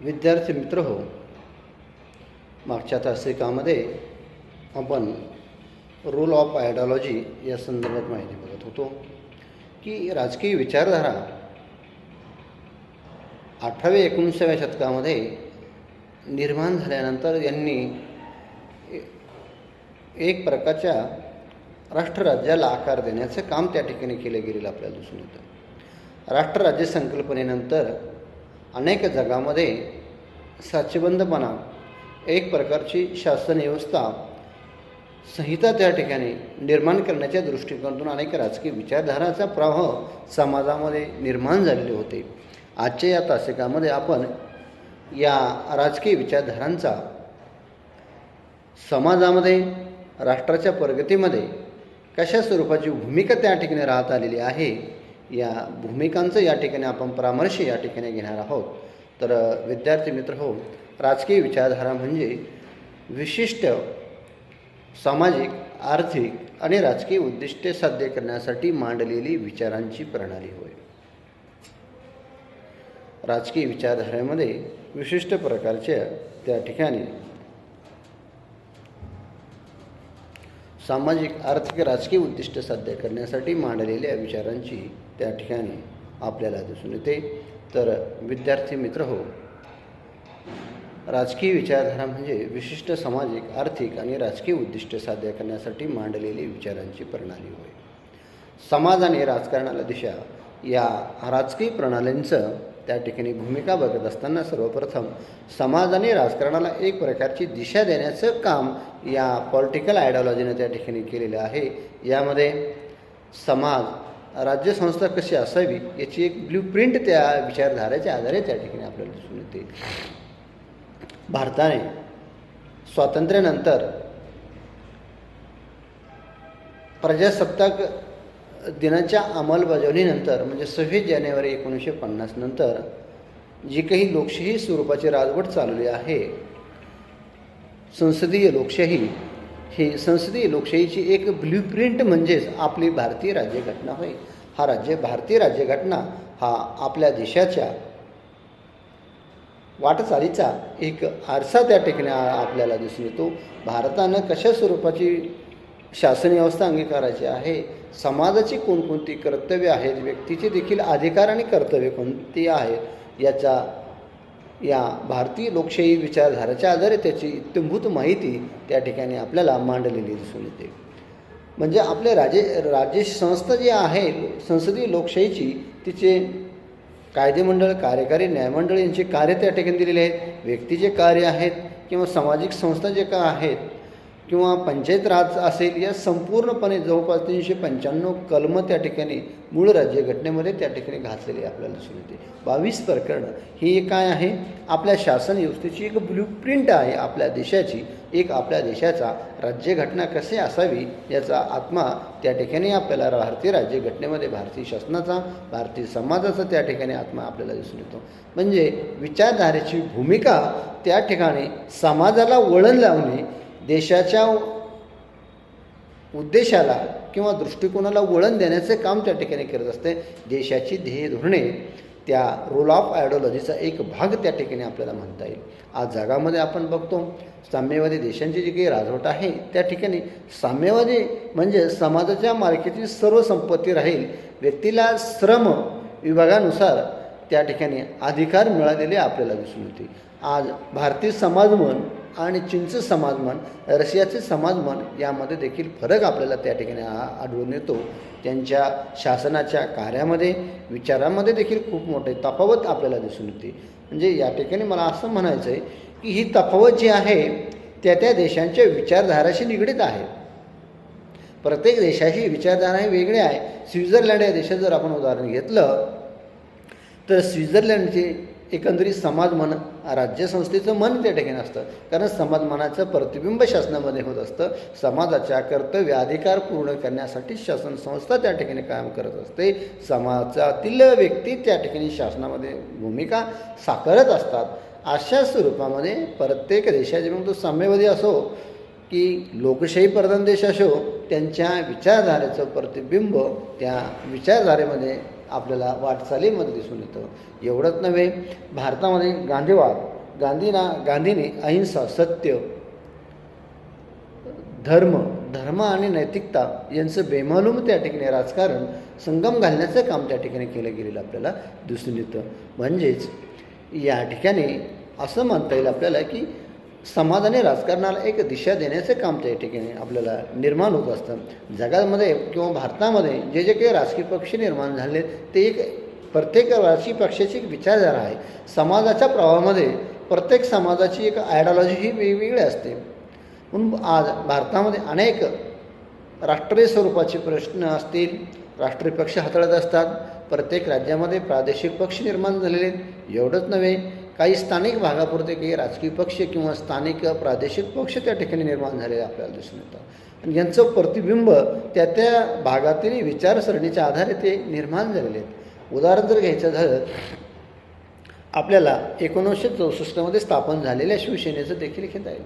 विद्यार्थी मित्र हो, मागच्या तासिकामध्ये आपण रोल ऑफ आयडिओलॉजी या संदर्भात माहिती बघत होतो की राजकीय विचारधारा 18व्या-19व्या शतकामध्ये निर्माण झाल्यानंतर यांनी एक प्रकारच्या राष्ट्रराज्याला आकार देण्याचं काम त्या ठिकाणी केलं गेलेलं आपल्याला दिसून येतं. राष्ट्रराज्य संकल्पनेनंतर अनेक जगामध्ये साचेबंदपणा, एक प्रकारची शासन व्यवस्था संहिता त्या ठिकाणी निर्माण करण्याच्या दृष्टिकोनातून अनेक राजकीय विचारधाराचा प्रवाह समाजामध्ये निर्माण झालेले होते. आजच्या या तासिकामध्ये आपण या राजकीय विचारधारांचा समाजामध्ये, राष्ट्राच्या प्रगतीमध्ये कशा स्वरूपाची भूमिका त्या ठिकाणी राहत आलेली आहे, या भूमिकांचं या ठिकाणी आपण परामर्श या ठिकाणी घेणार आहोत. तर विद्यार्थी मित्र हो, राजकीय विचारधारा म्हणजे विशिष्ट सामाजिक, आर्थिक आणि राजकीय उद्दिष्टे साध्य करण्यासाठी मांडलेली विचारांची प्रणाली होय. राजकीय विचारधारेमध्ये विशिष्ट प्रकारच्या त्या ठिकाणी सामाजिक, आर्थिक, राजकीय उद्दिष्ट साध्य करण्यासाठी मांडलेल्या विचारांची त्या ठिकाणी आपल्याला दिसून येते. तर विद्यार्थी मित्र हो, राजकीय विचारधारा म्हणजे विशिष्ट सामाजिक, आर्थिक आणि राजकीय उद्दिष्ट साध्य करण्यासाठी मांडलेली विचारांची प्रणाली होय. समाज आणि राजकारणाला दिशा या राजकीय प्रणालींचं त्या ठिकाणी भूमिका बघत असताना सर्वप्रथम समाज आणि राजकारणाला एक प्रकारची दिशा देण्याचं काम या पॉलिटिकल आयडिओलॉजीने त्या ठिकाणी केलेलं आहे. यामध्ये समाज, राज्यसंस्था कशी असावी याची एक ब्ल्यूप्रिंट त्या विचारधारेच्या आधारे त्या ठिकाणी आपल्याला दिसून येते. भारताने स्वातंत्र्यानंतर प्रजासत्ताक दिनाच्या अंमलबजावणीनंतर म्हणजे 26 जानेवारी 1950 नंतर जी काही लोकशाही स्वरूपाची राजवट चालवली आहे, संसदीय लोकशाही, ही संसदीय लोकशाहीची एक ब्ल्यूप्रिंट म्हणजेच आपली भारतीय राज्यघटना होय. भारतीय राज्यघटना हा आपल्या देशाच्या वाटचालीचा एक आरसा त्या ठिकाणी आपल्याला दिसून येतो. भारतानं कशा स्वरूपाची शासन व्यवस्था अंगीकारायची आहे, समाजाची कोणकोणती कर्तव्य आहेत, व्यक्तीचे देखील अधिकार आणि कर्तव्य कोणती आहेत, याचा या भारतीय लोकशाही विचारधाराच्या आधारे त्याची इत्थंभूत माहिती त्या ठिकाणी आपल्याला मांडलेली दिसून येते. म्हणजे आपले राज्य संस्था जी आहे संसदीय लोकशाहीची, तिचे कायदेमंडळ, कार्यकारी न्यायमंडळ यांचे कार्य त्या ठिकाणी दिलेले आहेत. व्यक्तीचे कार्य आहेत किंवा सामाजिक संस्था जे का आहेत किंवा पंचायत राज असेल, या संपूर्णपणे जवळपास 395 कलमं त्या ठिकाणी मूळ राज्यघटनेमध्ये त्या ठिकाणी घातलेली आपल्याला दिसून येते. 22 प्रकरणं ही काय आहे, आपल्या शासन व्यवस्थेची एक ब्ल्यूप्रिंट आहे. आपल्या देशाची आपल्या देशाचा राज्यघटना कशी असावी याचा आत्मा त्या ठिकाणी आपल्याला भारतीय राज्यघटनेमध्ये भारतीय शासनाचा, भारतीय समाजाचा त्या ठिकाणी आत्मा आपल्याला दिसून येतो. म्हणजे विचारधारेची भूमिका त्या ठिकाणी समाजाला वळण लावणे, देशाच्या उद्देशाला किंवा दृष्टिकोनाला वळण देण्याचे काम त्या ठिकाणी करत असते. देशाची ध्येय धोरणे त्या रोल ऑफ आयडिओलॉजीचा एक भाग त्या ठिकाणी आपल्याला म्हणता येईल. आज जगामध्ये आपण बघतो साम्यवादी देशांची जी काही राजवट आहे त्या ठिकाणी साम्यवादी म्हणजे समाजाच्या मालकीची सर्व संपत्ती राहील, व्यक्तीला श्रम विभागानुसार त्या ठिकाणी अधिकार मिळालेले आपल्याला दिसून येते. आज भारतीय समाज म्हण आणि चीनचं समाज म्हण, रशियाचे समाज म्हण यामध्ये देखील फरक आपल्याला त्या ठिकाणी आढळून येतो. त्यांच्या शासनाच्या कार्यामध्ये, विचारांमध्ये देखील खूप मोठे तफावत आपल्याला दिसून येते. म्हणजे या ठिकाणी मला असं म्हणायचं आहे की ही तफावत जी आहे त्या देशांच्या विचारधाराशी निगडीत आहे. प्रत्येक देशाची विचारधारा ही वेगळी आहे. स्वित्झर्लंड या देशात जर आपण उदाहरण घेतलं तर स्वित्झर्लंडचे एकंदरीत समाज मन, राज्यसंस्थेचं मन त्या ठिकाणी असतं, कारण समाज मनाचं प्रतिबिंब शासनामध्ये होत असतं. समाजाच्या कर्तव्य, अधिकार पूर्ण करण्यासाठी शासन संस्था त्या ठिकाणी काम करत असते. समाजातील व्यक्ती त्या ठिकाणी शासनामध्ये भूमिका साकारत असतात. अशा स्वरूपामध्ये प्रत्येक देशाचे, मग तो साम्यवादी असो की लोकशाही प्रधान देश असो, त्यांच्या विचारधारेचं प्रतिबिंब त्या विचारधारेमध्ये आपल्याला वाटचालीमध्ये दिसून येतं. एवढंच नव्हे, भारतामध्ये गांधीने अहिंसा, सत्य, धर्म आणि नैतिकता यांचं बेमालूम त्या ठिकाणी राजकारण संगम घालण्याचं काम त्या ठिकाणी केलं गेलेलं आपल्याला दिसून येतं. म्हणजेच या ठिकाणी असं म्हणता येईल आपल्याला की समाजाने राजकारणाला एक दिशा देण्याचं काम त्या ठिकाणी आपल्याला निर्माण होत असतं. जगामध्ये किंवा भारतामध्ये जे काही राजकीय पक्ष निर्माण झाले ते एक प्रत्येक राजकीय पक्षाची एक विचारधारा आहे. समाजाच्या प्रवाहामध्ये प्रत्येक समाजाची एक आयडिओलॉजी ही वेगवेगळी असते. म्हणून आज भारतामध्ये अनेक राष्ट्रीय स्वरूपाचे प्रश्न असतील, राष्ट्रीय पक्ष हाताळत असतात. प्रत्येक राज्यामध्ये प्रादेशिक पक्ष निर्माण झालेले आहेत. एवढंच नव्हे, काही स्थानिक भागापुरते काही राजकीय पक्ष किंवा स्थानिक प्रादेशिक पक्ष त्या ठिकाणी निर्माण झालेले आपल्याला दिसून येतात आणि यांचं प्रतिबिंब त्या भागातील विचारसरणीच्या आधारे ते निर्माण झालेले आहेत. उदाहरण जर घ्यायचं झालं, आपल्याला 1964मध्ये स्थापन झालेल्या शिवसेनेचं देखील घेता येईल.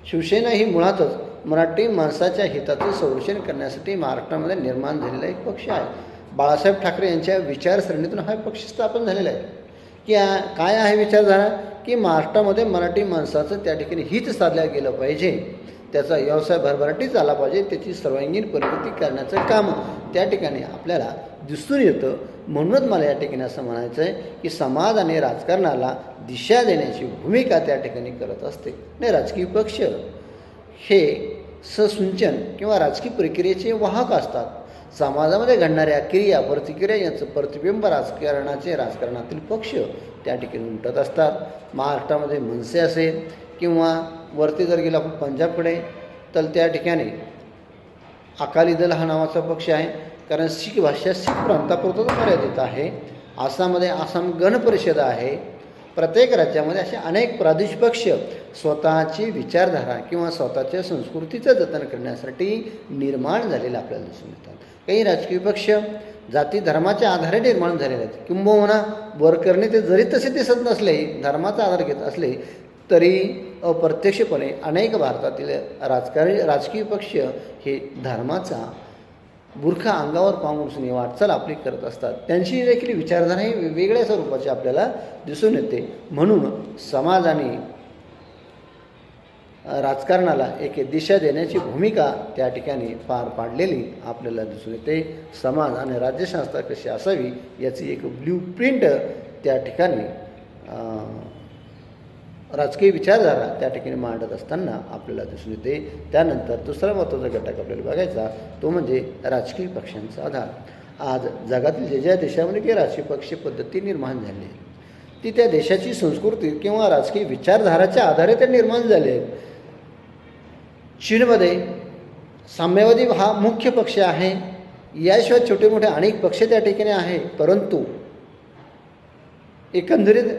शिवसेना ही मुळातच मराठी माणसाच्या हिताचं संरक्षण करण्यासाठी महाराष्ट्रामध्ये निर्माण झालेला एक पक्ष आहे. बाळासाहेब ठाकरे यांच्या विचारसरणीतून हा पक्ष स्थापन झालेला आहे. की काय आहे विचारधारा, की महाराष्ट्रामध्ये मराठी माणसाचं त्या ठिकाणी हित साधलं गेलं पाहिजे, त्याचा व्यवसाय भरभराटीच आला पाहिजे, त्याची सर्वांगीण प्रगती करण्याचं काम त्या ठिकाणी आपल्याला दिसून येतं. म्हणूनच मला या ठिकाणी असं म्हणायचं आहे की समाज आणि राजकारणाला दिशा देण्याची भूमिका त्या ठिकाणी करत असते. आणि राजकीय पक्ष हे ससूचन किंवा राजकीय प्रक्रियेचे वाहक असतात. समाजामध्ये घडणाऱ्या क्रिया प्रतिक्रिया यांचं प्रतिबिंब राजकारणातील पक्ष त्या ठिकाणी उमटत असतात. महाराष्ट्रामध्ये मनसे असेल किंवा वरती जर गेलं आपण पंजाबकडे, तर त्या ठिकाणी अकाली दल हा नावाचा पक्ष आहे, कारण शीख भाषा शीख प्रांतापुरतं मर्यादित आहे. आसाममध्ये आसाम गण परिषद आहे. प्रत्येक राज्यामध्ये असे अनेक प्रादेशिक पक्ष स्वतःची विचारधारा किंवा स्वतःच्या संस्कृतीचं जतन करण्यासाठी निर्माण झालेलं आपल्याला दिसून येतात. काही राजकीय पक्ष जाती धर्माच्या आधारे निर्माण झालेले आहेत. किंबहुना वरकरणी ते जरी तसे दिसत नसले, धर्माचा आधार घेत असले तरी अप्रत्यक्षपणे अनेक भारतातील राजकीय पक्ष हे धर्माचा बुरखा अंगावर पांघरून वाटचाल आपली करत असतात. त्यांची देखील विचारधारा ही वेगवेगळ्या स्वरूपाची आपल्याला दिसून येते. म्हणून समाजाने राजकारणाला एक दिशा देण्याची भूमिका त्या ठिकाणी पार पाडलेली आपल्याला दिसून येते. समाज आणि राज्यसंस्था कशी असावी याची एक ब्ल्यूप्रिंट त्या ठिकाणी राजकीय विचारधारा त्या ठिकाणी मांडत असताना आपल्याला दिसून येते. त्यानंतर दुसरा महत्त्वाचा घटक आपल्याला बघायचा तो म्हणजे राजकीय पक्षांचा आधार. आज जगातील ज्या देशामध्ये काही राजकीय पक्ष पद्धती निर्माण झाली ती त्या देशाची संस्कृती किंवा राजकीय विचारधाराच्या आधारे ते निर्माण झाले आहेत. चीनमध्ये साम्यवादी हा मुख्य पक्ष आहे. याशिवाय छोटे मोठे अनेक पक्ष त्या ठिकाणी आहे, परंतु एकंदरीत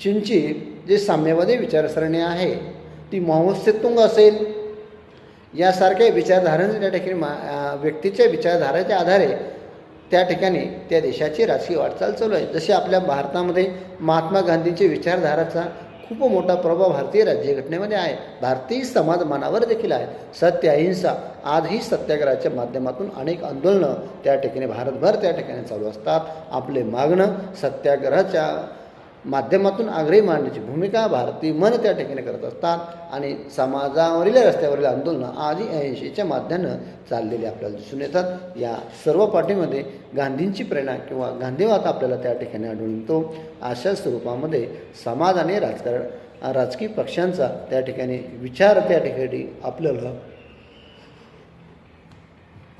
चीनची जे साम्यवादी विचारसरणी आहे ती माओ त्से-तुंग असेल यासारख्या विचारधारांच्या त्या ठिकाणी व्यक्तीच्या विचारधाराच्या आधारे त्या ठिकाणी त्या देशाची राजकीय वाटचाल चालू आहे. जसे आपल्या भारतामध्ये महात्मा गांधींची विचारधाराचा खूप मोठा प्रभाव भारतीय राज्यघटनेमध्ये आहे. भारतीय समाजमानावर देखील आहे. सत्य अहिंसा आजही सत्याग्रहाच्या माध्यमातून अनेक आंदोलनं त्या ठिकाणी भारतभर त्या ठिकाणी चालू असतात. आपले मागणं सत्याग्रहाच्या माध्यमातून आग्रही मांडण्याची भूमिका भारतीय मन त्या ठिकाणी करत असतात आणि समाजावरील रस्त्यावरील आंदोलनं आधी अहिंसेच्या माध्यमानं चाललेली आपल्याला दिसून येतात. या सर्व पाठीमध्ये गांधींची प्रेरणा किंवा गांधीवाद आपल्याला त्या ठिकाणी आढळून येतो. अशा स्वरूपामध्ये समाज आणि राजकीय पक्षांचा त्या ठिकाणी विचार त्या ठिकाणी आपल्याला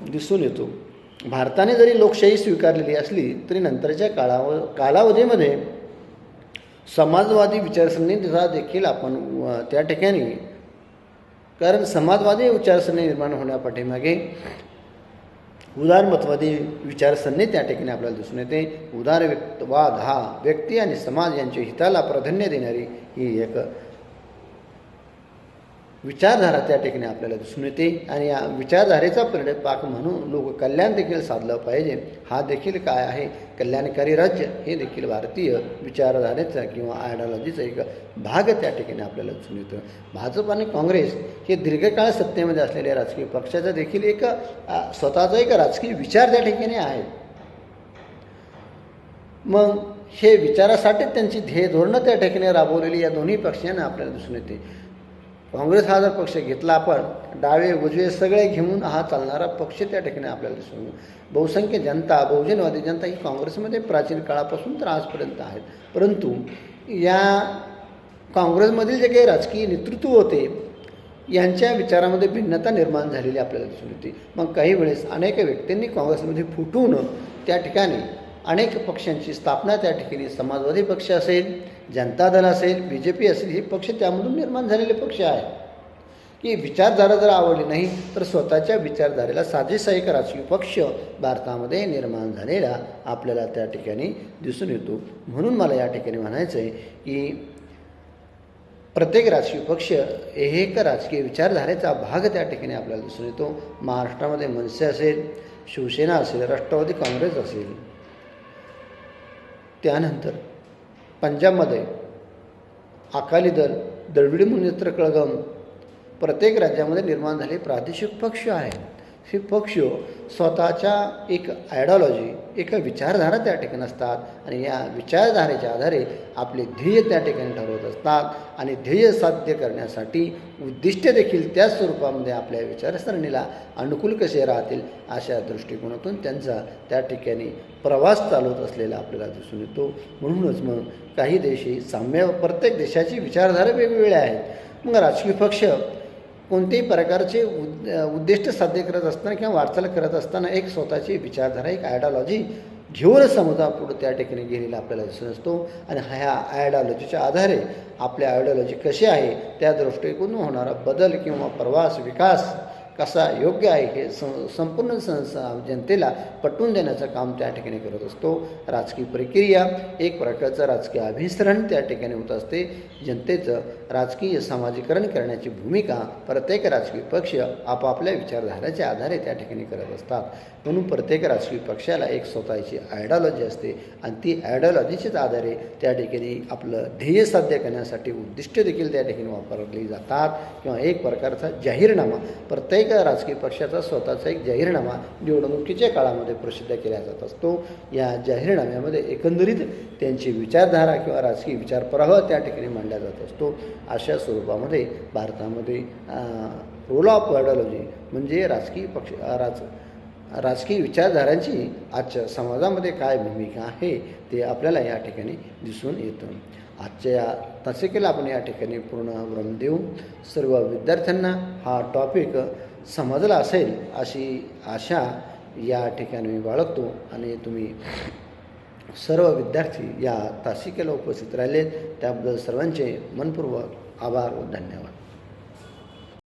दिसून येतो. भारताने जरी लोकशाही स्वीकारलेली असली तरी नंतरच्या कालावधीमध्ये समाजवादी विचारसरणीचा देखील आपण त्या ठिकाणी, कारण समाजवादी विचारसरणी निर्माण होण्यापाठीमागे उदारमतवादी विचारसरणी त्या ठिकाणी आपल्याला दिसून येते. उदारवाद हा व्यक्ती आणि समाज यांच्या हिताला प्राधान्य देणारी ही एक विचारधारा त्या ठिकाणी आपल्याला दिसून येते आणि या विचारधारेचा परिपाक म्हणून लोक कल्याण देखील साधलं पाहिजे. हा देखील काय आहे, कल्याणकारी राज्य हे देखील भारतीय विचारधारेचा किंवा आयडिओलॉजीचा एक भाग त्या ठिकाणी आपल्याला दिसून येतो. भाजप आणि काँग्रेस हे दीर्घकाळ सत्तेमध्ये असलेल्या राजकीय पक्षाचा देखील एक स्वतःचा एक राजकीय विचार त्या ठिकाणी आहे. मग हे विचारासाठी त्यांची ध्येय धोरणं त्या ठिकाणी राबवलेली या दोन्ही पक्षांना आपल्याला दिसून येते. काँग्रेस हा जर पक्ष घेतला आपण, डावे उजवे सगळे घेऊन हा चालणारा पक्ष त्या ठिकाणी आपल्याला दिसून येतो. बहुसंख्य जनता, बहुजनवादी जनता ही काँग्रेसमध्ये प्राचीन काळापासून तर आजपर्यंत आहेत. परंतु या काँग्रेसमधील जे काही राजकीय नेतृत्व होते यांच्या विचारामध्ये भिन्नता निर्माण झालेली आपल्याला दिसून येते. मग काही वेळेस अनेक व्यक्तींनी काँग्रेसमध्ये फुटून त्या ठिकाणी अनेक पक्षांची स्थापना त्या ठिकाणी समाजवादी पक्ष असेल, जनता दल असेल, BJP असेल, हे पक्ष त्यामधून निर्माण झालेले पक्ष आहेत की विचारधारा जर आवडली नाही तर स्वतःच्या विचारधारेला साजेसा एक राजकीय पक्ष भारतामध्ये निर्माण झालेला आपल्याला त्या ठिकाणी दिसून येतो. म्हणून मला या ठिकाणी म्हणायचं आहे की प्रत्येक राजकीय पक्ष एक राजकीय विचारधारेचा भाग त्या ठिकाणी आपल्याला दिसून येतो. महाराष्ट्रामध्ये मनसे असेल, शिवसेना असेल, राष्ट्रवादी काँग्रेस असेल, त्यानंतर पंजाबमध्ये अकाली दल, द्रविड मुनेत्र कळघम, प्रत्येक राज्यामध्ये निर्माण झालेले प्रादेशिक पक्ष आहेत. हे पक्ष स्वतःच्या एक आयडिओलॉजी, एक विचारधारा त्या ठिकाणी असतात आणि या विचारधारेच्या आधारे आपले ध्येय त्या ठिकाणी ठरवत असतात आणि ध्येय साध्य करण्यासाठी उद्दिष्ट देखील त्याच स्वरूपामध्ये आपल्या विचारसरणीला अनुकूल कसे राहतील अशा दृष्टिकोनातून त्यांचा त्या ठिकाणी प्रवास चालवत असलेला आपल्याला दिसून येतो. म्हणूनच मग काही देश साम्य, प्रत्येक देशाची विचारधारा वेगवेगळ्या आहेत. मग राजकीय पक्ष कोणत्याही प्रकारचे उद्दिष्ट साध्य करत असताना किंवा वाटचाल करत असताना एक स्वतःची विचारधारा, एक आयडिओलॉजी घेऊन समाजापुढे त्या ठिकाणी गेलेला आपल्याला दिसून असतो आणि ह्या आयडिओलॉजीच्या आधारे आपल्या आयडिओलॉजी कशी आहे त्या दृष्टिकोनातून होणारा बदल किंवा प्रवास, विकास कसा योग्य आहे हे संपूर्ण जनतेला पटवून देण्याचं काम त्या ठिकाणी करत असतो. राजकीय प्रक्रिया एक प्रकारचं राजकीय अभिसरण त्या ठिकाणी होत असते. जनतेचं राजकीय समाजीकरण करण्याची भूमिका प्रत्येक राजकीय पक्ष आपापल्या विचारधारेच्या आधारे त्या ठिकाणी करत असतात. म्हणून प्रत्येक राजकीय पक्षाला एक स्वतःची आयडिओलॉजी असते आणि ती आयडिओलॉजीच्याच आधारे त्या ठिकाणी आपलं ध्येय साध्य करण्यासाठी उद्दिष्ट देखील त्या ठिकाणी वापरली जातात किंवा एक प्रकारचा जाहीरनामा प्रत्येक राजकीय पक्षाचा स्वतःचा एक जाहीरनामा निवडणुकीच्या काळामध्ये प्रसिद्ध केला जात असतो. या जाहीरनाम्यामध्ये एकंदरीत त्यांची विचारधारा किंवा राजकीय विचारप्रवाह त्या ठिकाणी मांडला जात असतो. अशा स्वरूपामध्ये भारतामध्ये रोल ऑफ आयडिओलॉजी म्हणजे राजकीय विचारधारांची आजच्या समाजामध्ये काय भूमिका आहे ते आपल्याला या ठिकाणी दिसून येतं. आजच्या या तासिकेला आपण या ठिकाणी पूर्ण विराम देऊ. सर्व विद्यार्थ्यांना हा टॉपिक समजला असेल अशी आशा या ठिकाणी मी बाळगतो आणि तुम्ही सर्व विद्यार्थी या तासिकेला उपस्थित राहिले त्याबद्दल सर्वांचे मनपूर्वक आभार व धन्यवाद.